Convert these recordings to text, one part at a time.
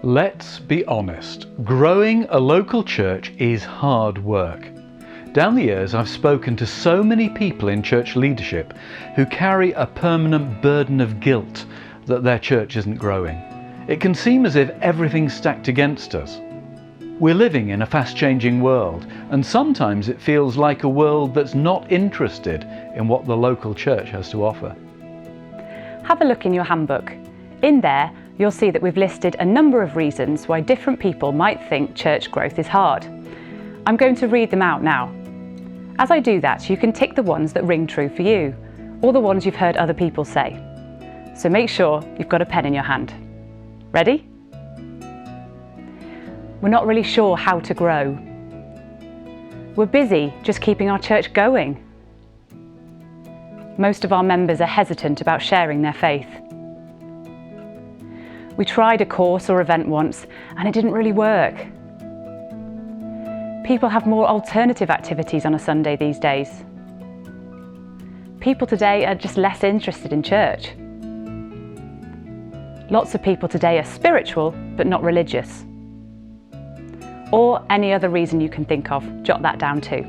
Let's be honest, growing a local church is hard work. Down the years, I've spoken to so many people in church leadership who carry a permanent burden of guilt that their church isn't growing. It can seem as if everything's stacked against us. We're living in a fast-changing world, and sometimes it feels like a world that's not interested in what the local church has to offer. Have a look in your handbook. In there, you'll see that we've listed a number of reasons why different people might think church growth is hard. I'm going to read them out now. As I do that, you can tick the ones that ring true for you, or the ones you've heard other people say. So make sure you've got a pen in your hand. Ready? We're not really sure how to grow. We're busy just keeping our church going. Most of our members are hesitant about sharing their faith. We tried a course or event once and it didn't really work. People have more alternative activities on a Sunday these days. People today are just less interested in church. Lots of people today are spiritual but not religious. Or any other reason you can think of, jot that down too.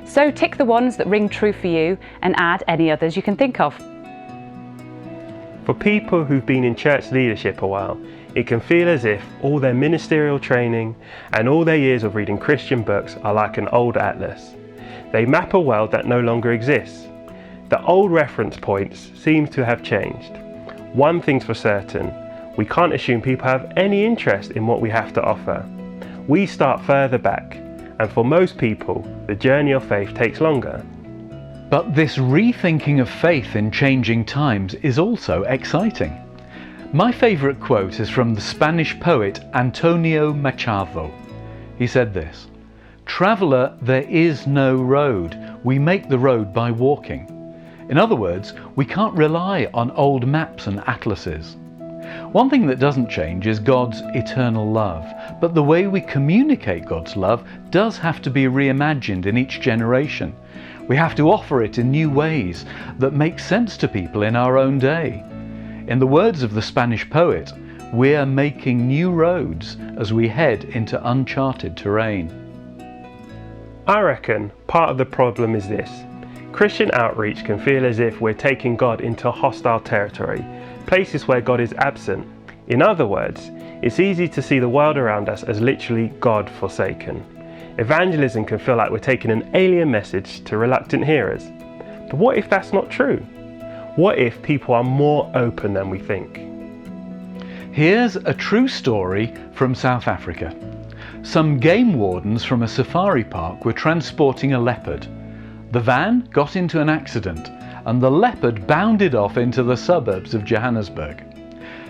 So tick the ones that ring true for you and add any others you can think of. For people who've been in church leadership a while, it can feel as if all their ministerial training and all their years of reading Christian books are like an old atlas. They map a world that no longer exists. The old reference points seem to have changed. One thing's for certain, we can't assume people have any interest in what we have to offer. We start further back, and for most people, the journey of faith takes longer. But this rethinking of faith in changing times is also exciting. My favourite quote is from the Spanish poet Antonio Machado. He said this: "Traveller, there is no road. We make the road by walking." In other words, we can't rely on old maps and atlases. One thing that doesn't change is God's eternal love, but the way we communicate God's love does have to be reimagined in each generation. We have to offer it in new ways that make sense to people in our own day. In the words of the Spanish poet, we're making new roads as we head into uncharted terrain. I reckon part of the problem is this. Christian outreach can feel as if we're taking God into hostile territory, places where God is absent. In other words, it's easy to see the world around us as literally God forsaken. Evangelism can feel like we're taking an alien message to reluctant hearers. But what if that's not true? What if people are more open than we think? Here's a true story from South Africa. Some game wardens from a safari park were transporting a leopard. The van got into an accident and the leopard bounded off into the suburbs of Johannesburg.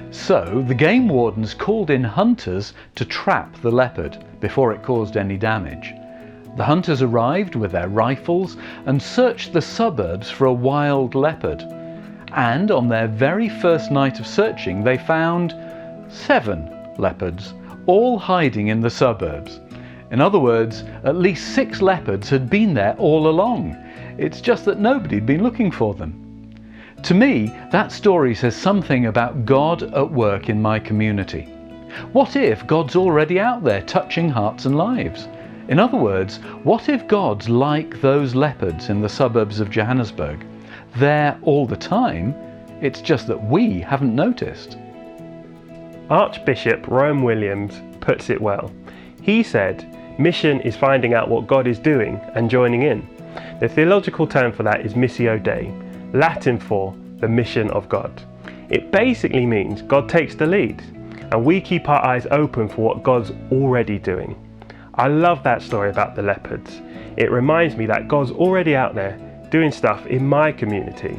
So the game wardens called in hunters to trap the leopard before it caused any damage. The hunters arrived with their rifles and searched the suburbs for a wild leopard. And on their very first night of searching, they found 7 leopards, all hiding in the suburbs. In other words, at least 6 leopards had been there all along. It's just that nobody'd been looking for them. To me, that story says something about God at work in my community. What if God's already out there touching hearts and lives? In other words, what if God's like those leopards in the suburbs of Johannesburg? There all the time, it's just that we haven't noticed. Archbishop Rowan Williams puts it well. He said, "Mission is finding out what God is doing and joining in." The theological term for that is Missio Dei, Latin for the mission of God. It basically means God takes the lead and we keep our eyes open for what God's already doing. I love that story about the leopards. It reminds me that God's already out there doing stuff in my community.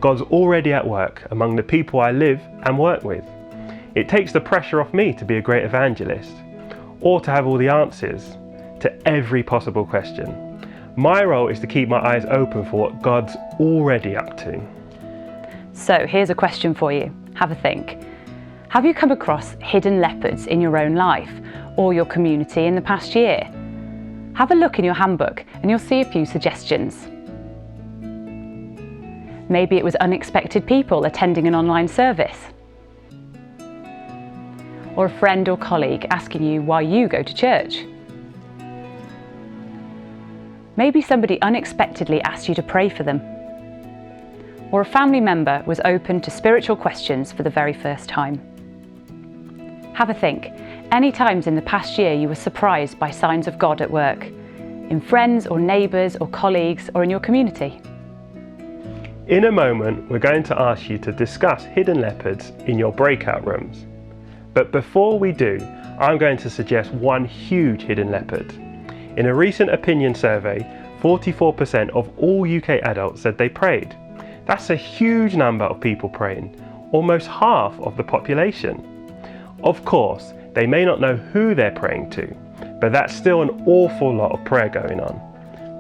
God's already at work among the people I live and work with. It takes the pressure off me to be a great evangelist or to have all the answers to every possible question. My role is to keep my eyes open for what God's already up to. So here's a question for you. Have a think. Have you come across hidden leopards in your own life or your community in the past year? Have a look in your handbook and you'll see a few suggestions. Maybe it was unexpected people attending an online service. or a friend or colleague asking you why you go to church. Maybe somebody unexpectedly asked you to pray for them. Or a family member was open to spiritual questions for the very first time. Have a think. Any times in the past year you were surprised by signs of God at work, in friends or neighbours or colleagues or in your community? In a moment, we're going to ask you to discuss hidden leopards in your breakout rooms. But before we do, I'm going to suggest one huge hidden leopard. In a recent opinion survey, 44% of all UK adults said they prayed. That's a huge number of people praying, almost half of the population. Of course, they may not know who they're praying to, but that's still an awful lot of prayer going on.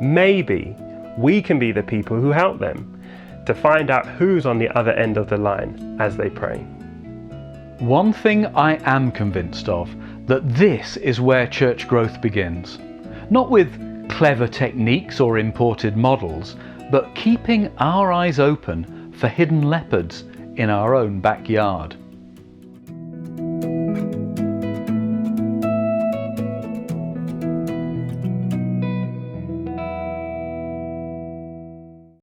Maybe we can be the people who help them to find out who's on the other end of the line as they pray. One thing I am convinced of, that this is where church growth begins. Not with clever techniques or imported models, but keeping our eyes open for hidden leopards in our own backyard.